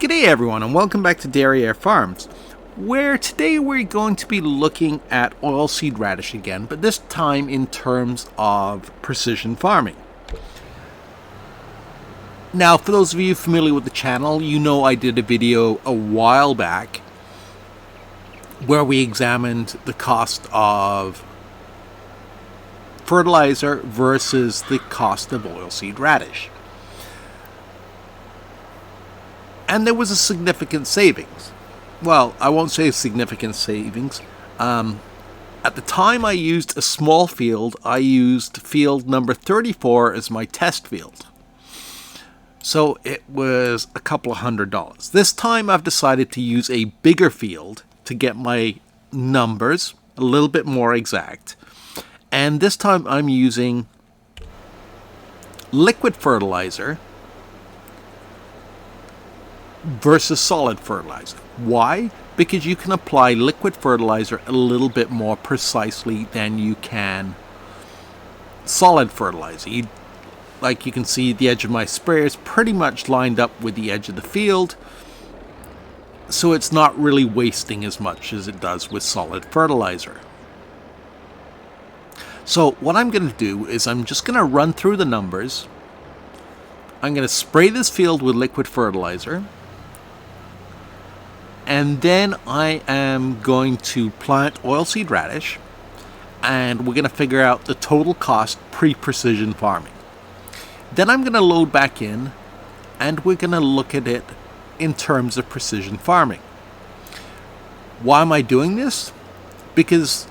G'day everyone, and welcome back to Dairy Air Farms, where today we're going to be looking at oilseed radish again, but this time in terms of precision farming. Now, for those of you familiar with the channel, you know I did a video a while back where we examined the cost of fertilizer versus the cost of oilseed radish. And there was a significant savings. Well, I won't say significant savings. At the time I used a small field. I used field number 34 as my test field. So it was a couple of $100. This time I've decided to use a bigger field to get my numbers a little bit more exact. And this time I'm using liquid fertilizer versus solid fertilizer. Why? Because you can apply liquid fertilizer a little bit more precisely than you can solid fertilizer. Like you can see, the edge of my sprayer is pretty much lined up with the edge of the field, so it's not really wasting as much as it does with solid fertilizer. So what I'm going to do is I'm just going to run through the numbers. I'm going to spray this field with liquid fertilizer, and then I am going to plant oilseed radish, and we're going to figure out the total cost pre-precision farming. Then I'm going to load back in, and we're going to look at it in terms of precision farming. Why am I doing this? Because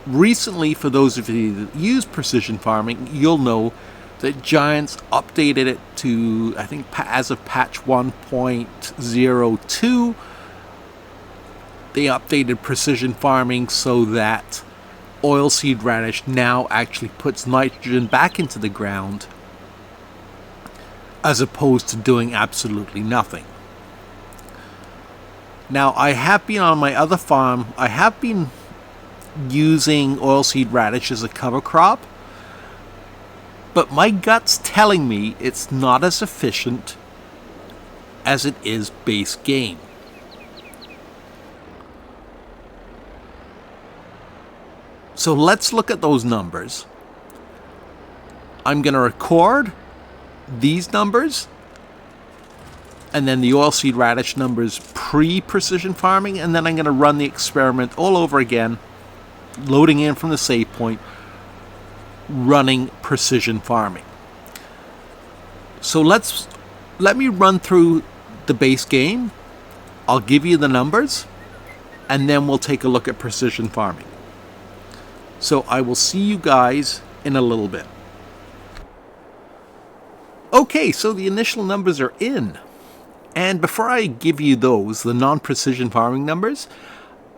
recently, for those of you that use precision farming, you'll know that Giants updated it to, I think, as of patch 1.02, they updated precision farming so that oilseed radish now actually puts nitrogen back into the ground as opposed to doing absolutely nothing. Now, I have been on my other farm, I have been using oilseed radish as a cover crop, but my gut's telling me it's not as efficient as it is base game. So let's look at those numbers. I'm going to record these numbers and then the oilseed radish numbers pre-precision farming, and then I'm going to run the experiment all over again, loading in from the save point, running precision farming. So let me run through the base game. I'll give you the numbers, and then we'll take a look at precision farming. So I will see you guys in a little bit. Okay, so the initial numbers are in. And before I give you those, the non-precision farming numbers,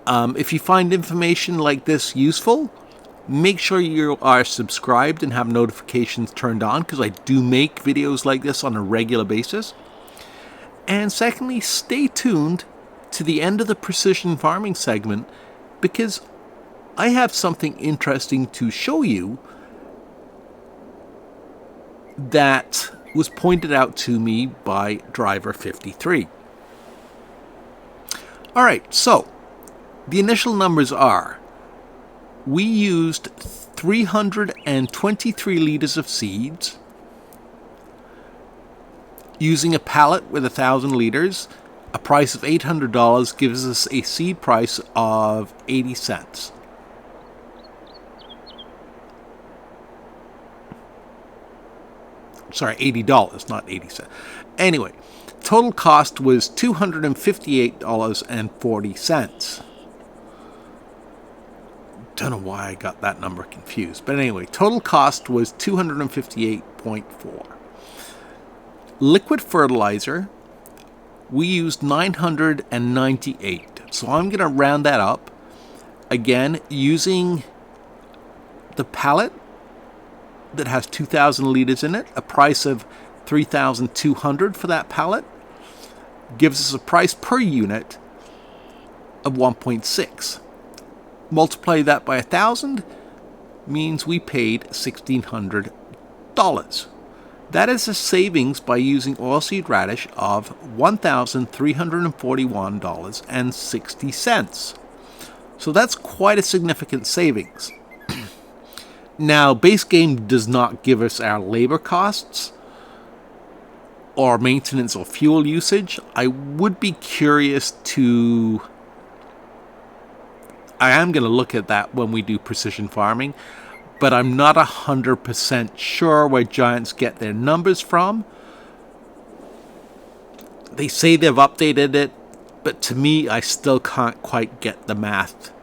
if you find information like this useful, make sure you are subscribed and have notifications turned on, because I do make videos like this on a regular basis. And secondly, stay tuned to the end of the precision farming segment, because I have something interesting to show you that was pointed out to me by Driver 53. Alright, so the initial numbers are, we used 323 liters of seeds, using a pallet with 1,000 liters. A price of $800 gives us a seed price of 80 cents. Sorry, $80, not 80 cents. Anyway, total cost was $258.40. Don't know why I got that number confused. But anyway, total cost was $258.4. Liquid fertilizer, we used 998. So I'm going to round that up. Again, using the pallet that has 2,000 liters in it, a price of $3,200 for that pallet, gives us a price per unit of 1.6. Multiply that by 1,000, means we paid $1,600. That is a savings by using oilseed radish of $1,341.60. So that's quite a significant savings. Now, Base Game does not give us our labor costs or maintenance or fuel usage. I would be curious to... I am going to look at that when we do precision farming, but I'm not 100% sure where Giants get their numbers from. They say they've updated it, but to me, I still can't quite get the math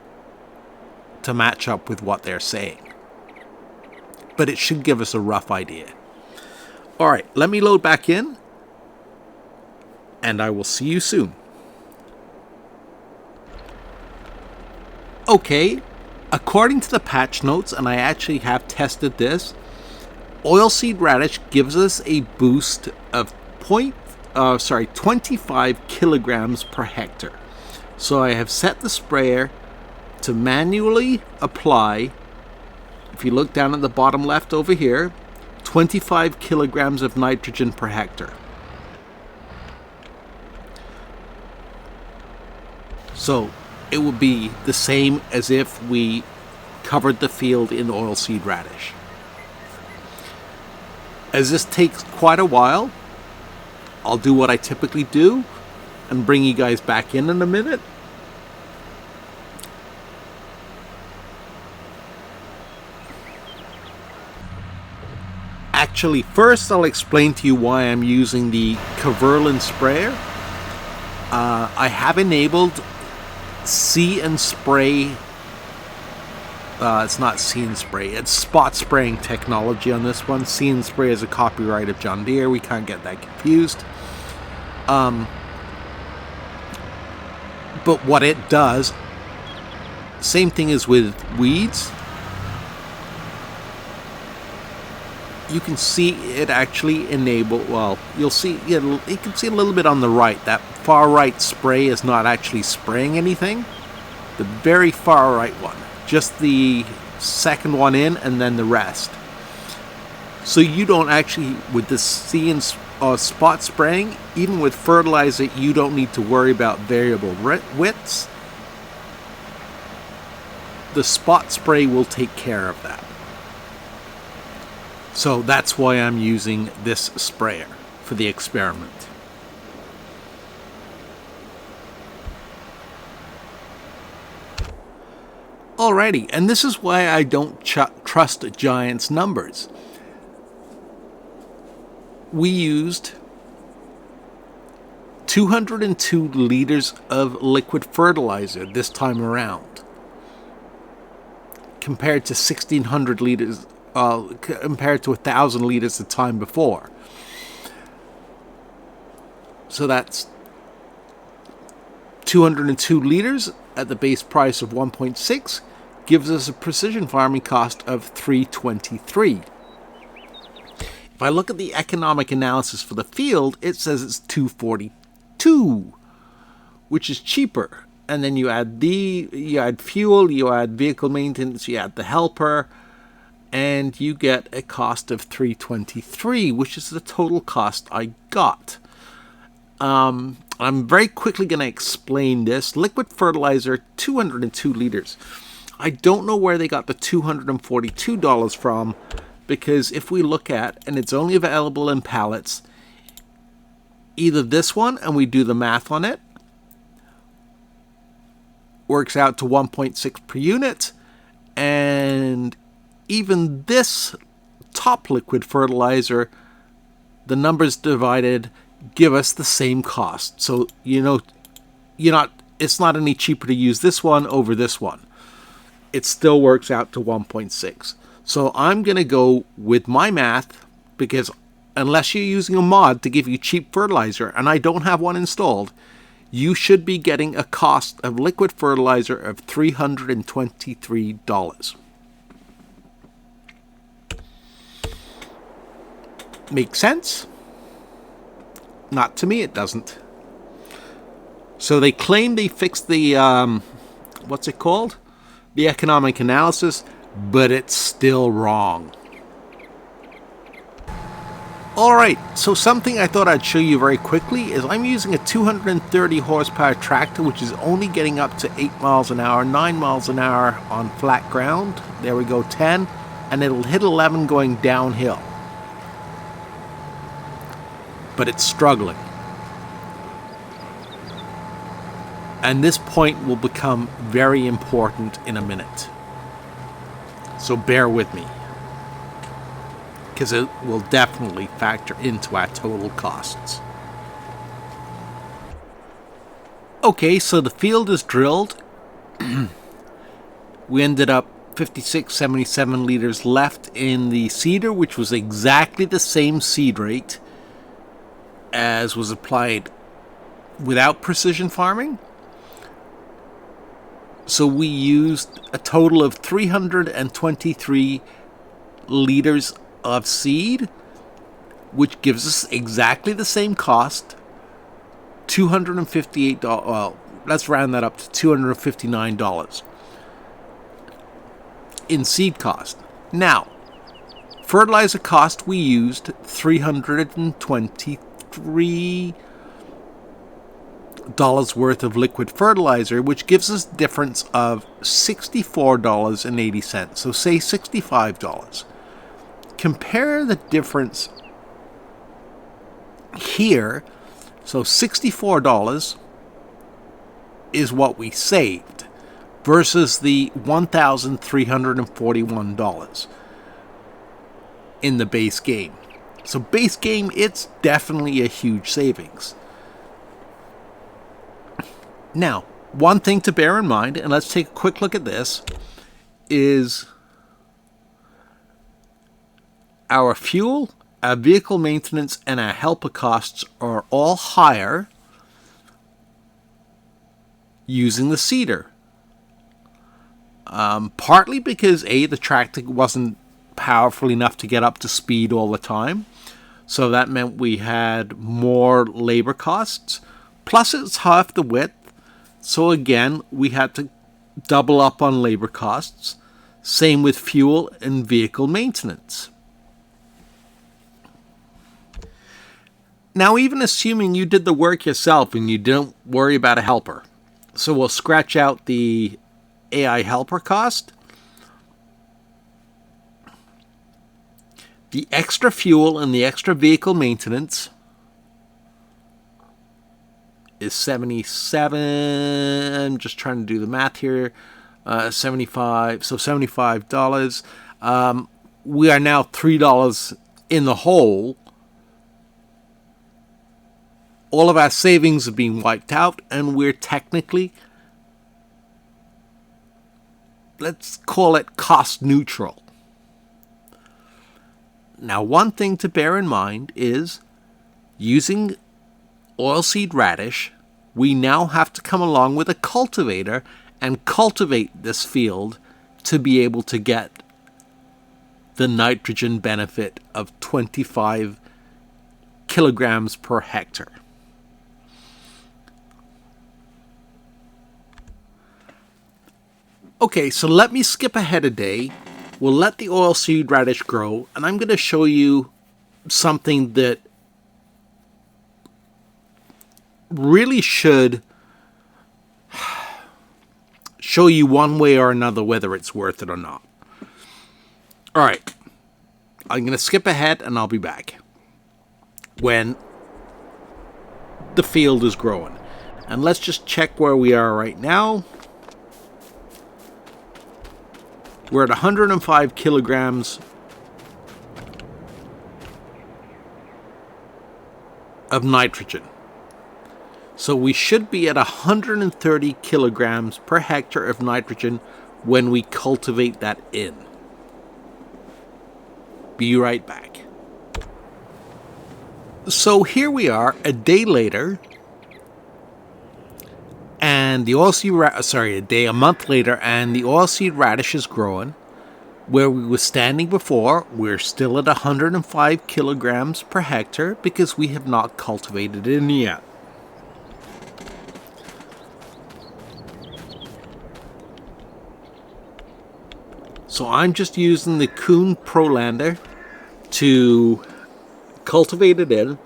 to match up with what they're saying. But it should give us a rough idea. All right, let me load back in, and I will see you soon. Okay, according to the patch notes, and I actually have tested this, oilseed radish gives us a boost of 25 kilograms per hectare. So I have set the sprayer to manually apply, if you look down at the bottom left over here, 25 kilograms of nitrogen per hectare. So it would be the same as if we covered the field in oilseed radish. As this takes quite a while, I'll do what I typically do and bring you guys back in a minute. Actually, first I'll explain to you why I'm using the Cochling sprayer. I have enabled See and Spray. It's not See and Spray, it's spot spraying technology on this one. See and Spray is a copyright of John Deere, we can't get that confused. But what it does, same thing as with weeds. You can see it actually enable, well, you'll see, you can see a little bit on the right, that far right spray is not actually spraying anything. The very far right one, just the second one in and then the rest. So you don't actually, with the See and spot spraying, even with fertilizer, you don't need to worry about variable widths. The spot spray will take care of that. So that's why I'm using this sprayer for the experiment. Alrighty, and this is why I don't trust Giant's numbers. We used 202 liters of liquid fertilizer this time around, compared to 1,600 liters. Compared to 1,000 liters the time before. So that's 202 liters at the base price of 1.6 gives us a precision farming cost of $3.23. If I look at the economic analysis for the field, it says it's $2.42, which is cheaper. And then you add fuel, you add vehicle maintenance, you add the helper, and you get a cost of $3.23, which is the total cost I got. I'm very quickly going to explain this. Liquid fertilizer, 202 liters. I don't know where they got the $242 from, because if we look at, and it's only available in pallets, either this one, and we do the math on it, works out to 1.6 per unit, and even this top liquid fertilizer, the numbers divided give us the same cost. So it's not any cheaper to use this one over this one. It still works out to 1.6. So I'm going to go with my math, because unless you're using a mod to give you cheap fertilizer, and I don't have one installed, you should be getting a cost of liquid fertilizer of $323. Make sense? Not to me, it doesn't. So they claim they fixed the, what's it called? The economic analysis, but it's still wrong. Alright, so something I thought I'd show you very quickly is I'm using a 230 horsepower tractor which is only getting up to 8 miles an hour, 9 miles an hour on flat ground. There we go, 10, and it'll hit 11 going downhill. But it's struggling. And this point will become very important in a minute. So bear with me, because it will definitely factor into our total costs. Okay, so the field is drilled. We ended up 56.77 liters left in the seeder, which was exactly the same seed rate as was applied without precision farming. So we used a total of 323 liters of seed, which gives us exactly the same cost, $258. Well, let's round that up to $259 in seed cost. Now, fertilizer cost, we used $323 worth of liquid fertilizer, which gives us a difference of $64.80. So say $65. Compare the difference here. So $64 is what we saved versus the $1,341 in the base game. So base game, it's definitely a huge savings. Now, one thing to bear in mind, and let's take a quick look at this, is our fuel, our vehicle maintenance, and our helper costs are all higher using the seeder. Partly because A, the tractor wasn't powerful enough to get up to speed all the time. So that meant we had more labor costs. Plus it's half the width. So again, we had to double up on labor costs. Same with fuel and vehicle maintenance. Now, even assuming you did the work yourself and you don't worry about a helper. So we'll scratch out the AI helper cost. The extra fuel and the extra vehicle maintenance is 77. I'm just trying to do the math here. 75. So $75. We are now $3 in the hole. All of our savings are being wiped out, and we're technically, let's call it cost neutral. Now, one thing to bear in mind is using oilseed radish, we now have to come along with a cultivator and cultivate this field to be able to get the nitrogen benefit of 25 kilograms per hectare. Okay, so let me skip ahead a day. We'll let the oilseed radish grow, and I'm going to show you something that really should show you one way or another whether it's worth it or not. All right, I'm going to skip ahead, and I'll be back when the field is growing. And let's just check where we are right now. We're at 105 kilograms of nitrogen. So we should be at 130 kilograms per hectare of nitrogen when we cultivate that in. Be right back. So here we are a day later, and the oilseed a month later, and the oilseed radish is growing. Where we were standing before, we're still at 105 kilograms per hectare because we have not cultivated it in yet. So I'm just using the Kuhn Prolander to cultivated in.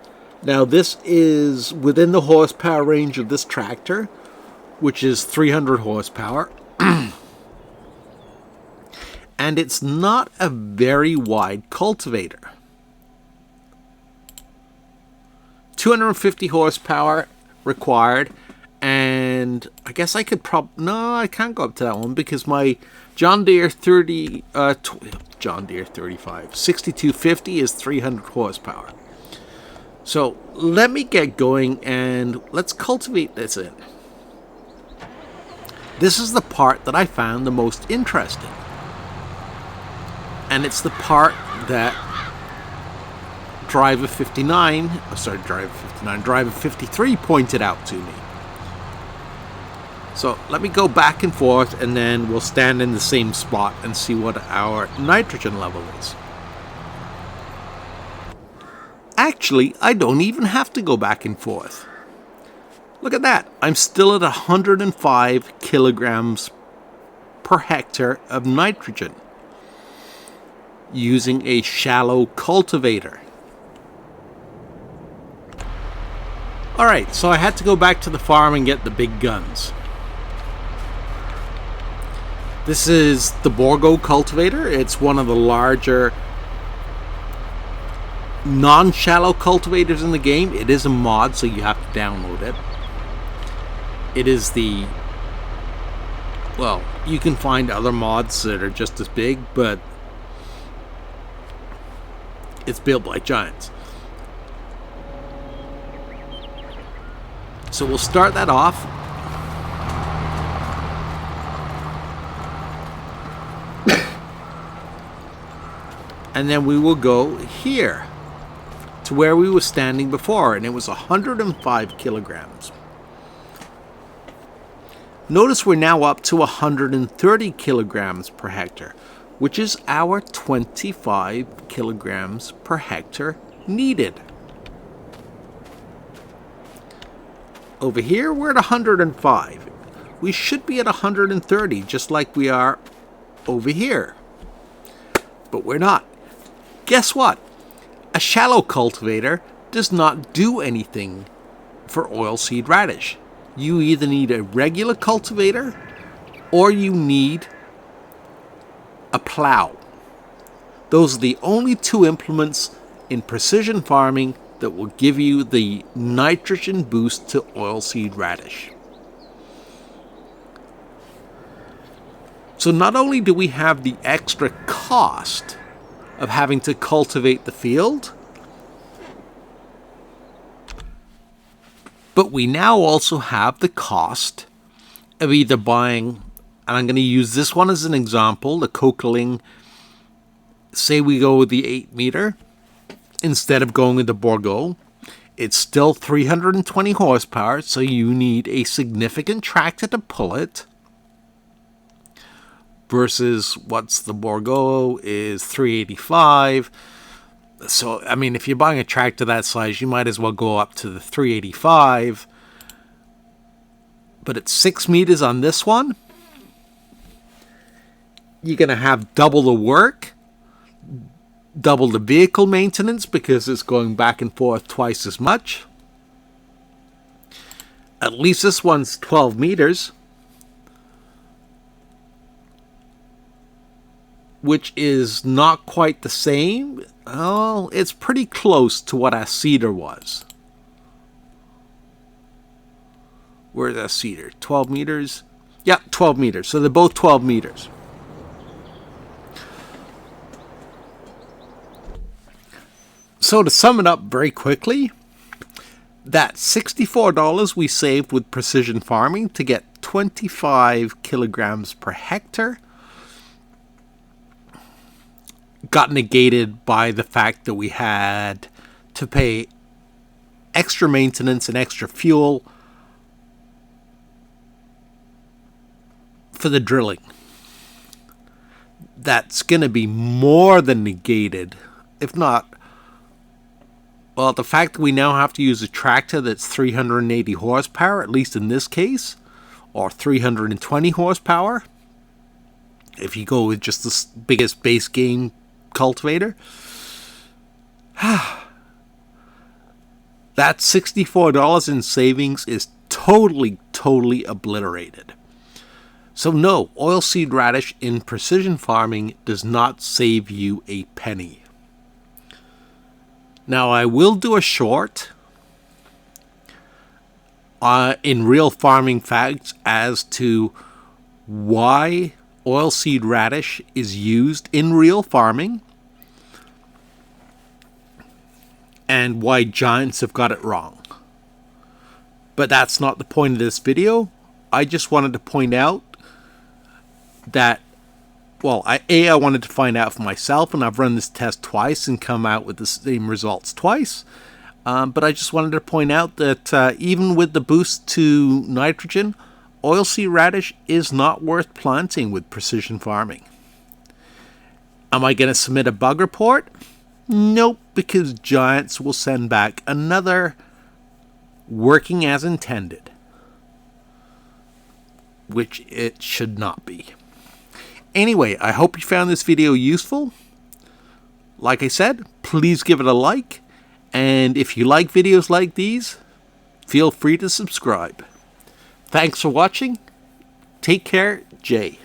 Now this is within the horsepower range of this tractor, which is 300 horsepower. And it's not a very wide cultivator. 250 horsepower required, and I guess I could no, I can't go up to that one because my John Deere 6250 is 300 horsepower. So let me get going and let's cultivate this in. This is the part that I found the most interesting. And it's the part that Driver 53 pointed out to me. So let me go back and forth, and then we'll stand in the same spot and see what our nitrogen level is. Actually, I don't even have to go back and forth. Look at that. I'm still at 105 kilograms per hectare of nitrogen using a shallow cultivator. Alright, so I had to go back to the farm and get the big guns. This is the Borgo cultivator. It's one of the larger non-shallow cultivators in the game. It is a mod, so you have to download it. It is the... well, you can find other mods that are just as big, but it's built by giants. So we'll start that off. And then we will go here to where we were standing before, and it was 105 kilograms. Notice we're now up to 130 kilograms per hectare, which is our 25 kilograms per hectare needed. Over here, we're at 105. We should be at 130, just like we are over here. But we're not. Guess what? A shallow cultivator does not do anything for oilseed radish. You either need a regular cultivator or you need a plow. Those are the only two implements in precision farming that will give you the nitrogen boost to oilseed radish. So not only do we have the extra cost of having to cultivate the field, but we now also have the cost of either buying, and I'm going to use this one as an example, the Cochling. Say we go with the 8 meter instead of going with the Borgo. It's still 320 horsepower, so you need a significant tractor to pull it. Versus what's the Borgo is 385. So, I mean, if you're buying a tractor that size, you might as well go up to the 385. But at 6 meters on this one, you're going to have double the work, double the vehicle maintenance because it's going back and forth twice as much. At least this one's 12 meters. Which is not quite the same. Oh, it's pretty close to what our cedar was. Where's our cedar? 12 meters? Yeah, 12 meters. So they're both 12 meters. So to sum it up very quickly, that $64 we saved with precision farming to get 25 kilograms per hectare got negated by the fact that we had to pay extra maintenance and extra fuel for the drilling. That's going to be more than negated, if not, well, the fact that we now have to use a tractor that's 380 horsepower, at least in this case, or 320 horsepower, if you go with just the biggest base game cultivator. That $64 in savings is totally obliterated. So no, oilseed radish in precision farming does not save you a penny. Now I will do a short in Real Farming Facts as to why oilseed radish is used in real farming and why giants have got it wrong. But that's not the point of this video. I just wanted to point out that, well, I wanted to find out for myself, and I've run this test twice and come out with the same results twice. But I just wanted to point out that even with the boost to nitrogen, oilseed radish is not worth planting with precision farming. Am I going to submit a bug report? Nope, because giants will send back another working as intended, which it should not be. Anyway, I hope you found this video useful. Like I said, please give it a like. And if you like videos like these, feel free to subscribe. Thanks for watching. Take care, Jay.